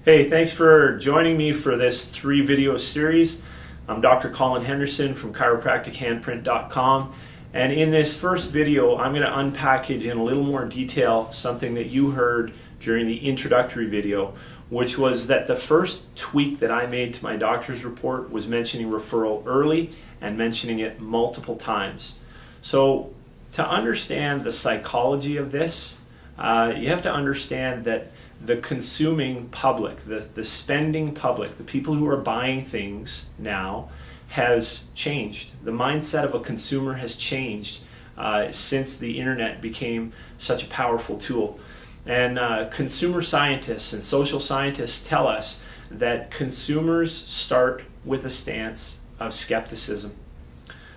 Hey, thanks for joining me for this 3-video series. I'm Dr. Colin Henderson from chiropractichandprint.com, and in this first video I'm going to unpackage in a little more detail something that you heard during the introductory video, which was that the first tweak that I made to my doctor's report was mentioning referral early and mentioning it multiple times. So to understand the psychology of this, you have to understand that the consuming public, the spending public, the people who are buying things now has changed. The mindset of a consumer has changed since the internet became such a powerful tool. And consumer scientists and social scientists tell us that consumers start with a stance of skepticism.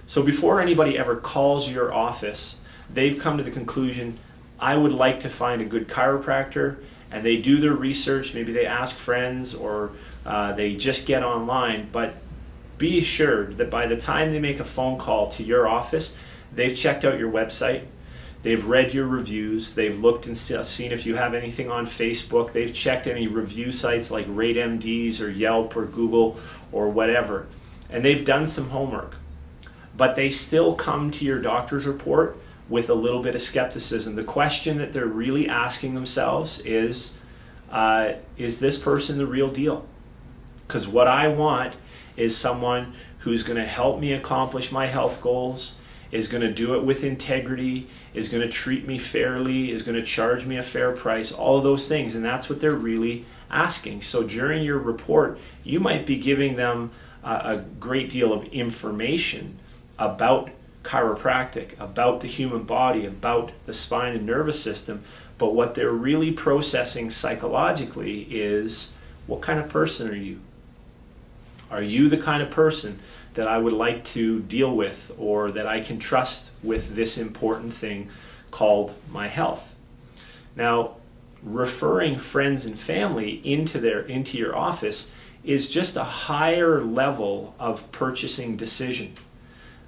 So before anybody ever calls your office, they've come to the conclusion, I would like to find a good chiropractor, and they do their research. Maybe they ask friends or they just get online, but be assured that by the time they make a phone call to your office, they've checked out your website, they've read your reviews, they've looked and seen if you have anything on Facebook, they've checked any review sites like RateMDs or Yelp or Google or whatever, and they've done some homework. But they still come to your doctor's report with a little bit of skepticism. The question that they're really asking themselves is this person the real deal? Because what I want is someone who's going to help me accomplish my health goals, is going to do it with integrity, is going to treat me fairly, is going to charge me a fair price, all of those things. And that's what they're really asking. So during your report, you might be giving them a great deal of information about chiropractic, about the human body, about the spine and nervous system, but what they're really processing psychologically is, what kind of person are you? Are you the kind of person that I would like to deal with, or that I can trust with this important thing called my health? Now, referring friends and family into your office is just a higher level of purchasing decision.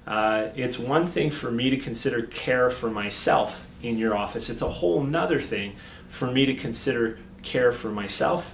It's one thing for me to consider care for myself in your office. It's a whole nother thing for me to consider care for myself,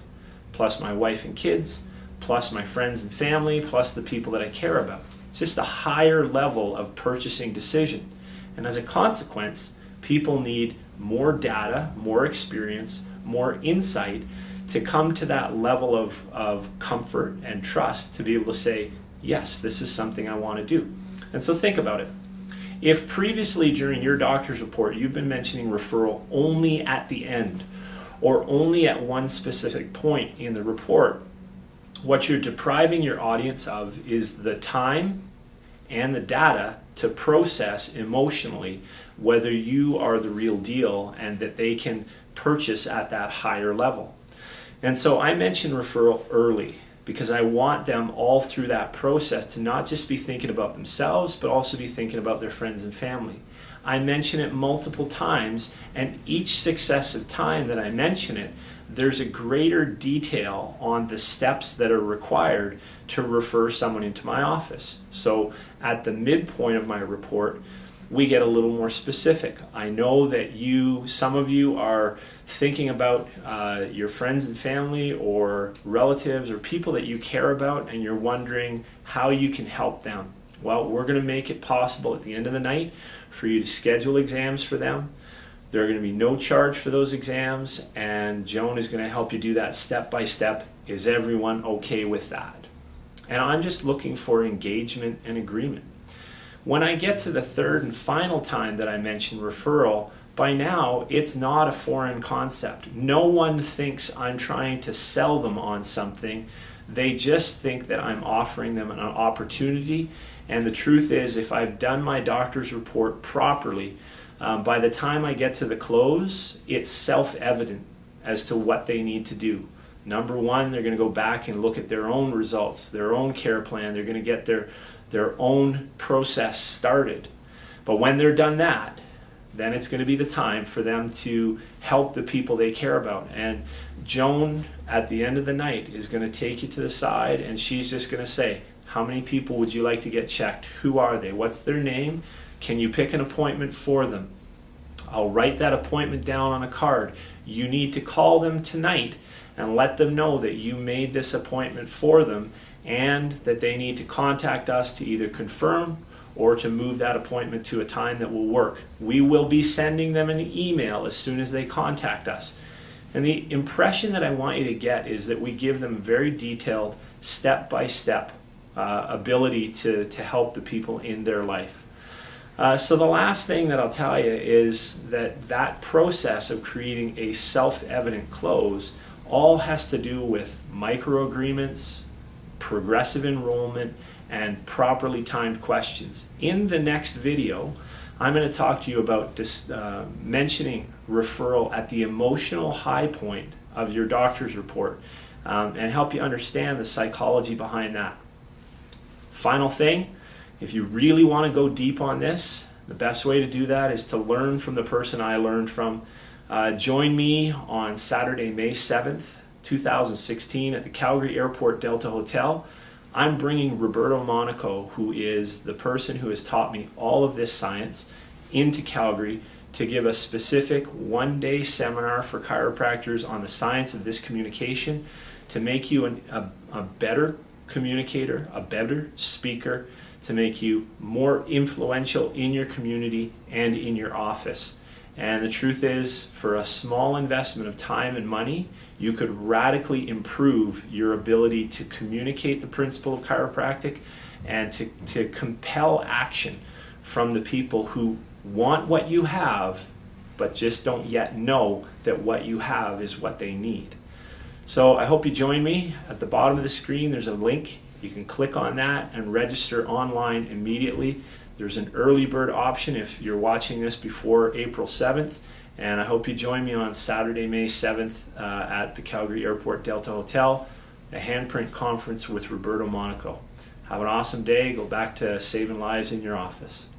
plus my wife and kids, plus my friends and family, plus the people that I care about. It's just a higher level of purchasing decision. And as a consequence, people need more data, more experience, more insight to come to that level of comfort and trust to be able to say, yes, this is something I want to do. And so think about it. If previously during your doctor's report you've been mentioning referral only at the end or only at one specific point in the report, what you're depriving your audience of is the time and the data to process emotionally whether you are the real deal and that they can purchase at that higher level. And so I mention referral early, because I want them all through that process to not just be thinking about themselves, but also be thinking about their friends and family. I mention it multiple times, and each successive time that I mention it, there's a greater detail on the steps that are required to refer someone into my office. So at the midpoint of my report, we get a little more specific. I know that some of you are thinking about your friends and family or relatives or people that you care about, and you're wondering how you can help them. Well, we're going to make it possible at the end of the night for you to schedule exams for them. There are going to be no charge for those exams, and Joan is going to help you do that step by step. Is everyone okay with that? And I'm just looking for engagement and agreement. When I get to the third and final time that I mention referral, by now it's not a foreign concept. No one thinks I'm trying to sell them on something. They just think that I'm offering them an opportunity. And the truth is, if I've done my doctor's report properly, by the time I get to the close, it's self-evident as to what they need to do. Number one, they're going to go back and look at their own results, their own care plan. They're going to get their own process started. But when they're done that, then it's going to be the time for them to help the people they care about. And Joan, at the end of the night, is going to take you to the side, and she's just going to say, how many people would you like to get checked? Who are they? What's their name? Can you pick an appointment for them? I'll write that appointment down on a card. You need to call them tonight and let them know that you made this appointment for them and that they need to contact us to either confirm or to move that appointment to a time that will work. We will be sending them an email as soon as they contact us. And the impression that I want you to get is that we give them very detailed, step-by-step ability to help the people in their life. So the last thing that I'll tell you is that process of creating a self-evident close all has to do with micro-agreements, progressive enrollment, and properly timed questions. In the next video, I'm going to talk to you about mentioning referral at the emotional high point of your doctor's report and help you understand the psychology behind that. Final thing, if you really want to go deep on this, the best way to do that is to learn from the person I learned from. Join me on Saturday, May 7th, 2016 at the Calgary Airport Delta Hotel. I'm bringing Roberto Monaco, who is the person who has taught me all of this science, into Calgary to give a specific one-day seminar for chiropractors on the science of this communication to make you a better communicator, a better speaker, to make you more influential in your community and in your office. And the truth is, for a small investment of time and money, you could radically improve your ability to communicate the principle of chiropractic and to compel action from the people who want what you have, but just don't yet know that what you have is what they need. So I hope you join me. At the bottom of the screen, there's a link. You can click on that and register online immediately. There's an early bird option if you're watching this before April 7th. And I hope you join me on Saturday, May 7th at the Calgary Airport Delta Hotel, a handprint conference with Roberto Monaco. Have an awesome day. Go back to saving lives in your office.